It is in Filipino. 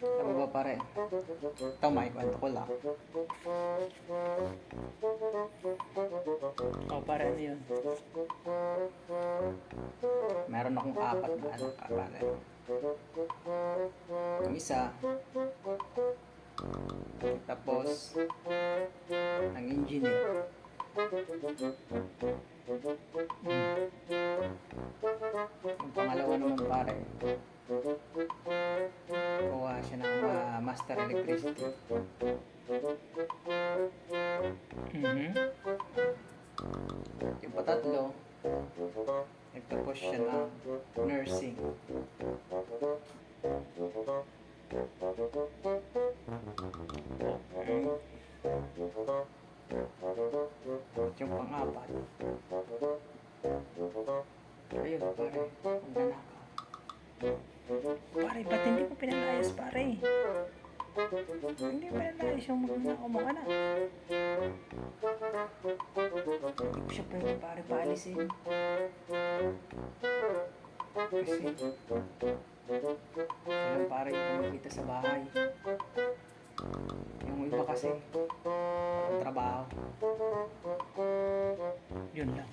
Alam mo ba pare? Ito, maikwento ko lang. O pare, ano yun? Meron akong apat na anak pare. Yung isa, tapos, ang engineer. Yung pangalawa naman pare, kuha siya ng master electricity. Yung patatlo, nagtapos siya ng nursing. At yung pang-apat, ayun pare, magnanakaw. Pare, ba't hindi mo pinalayas pare? Hindi mo pinalayas yung magnanakaw mo anak. Hindi ko siya pwede pare paalisin. Kasi sila pare yung kumikita sa bahay. Yung iba kasi walang trabaho. Yun lang.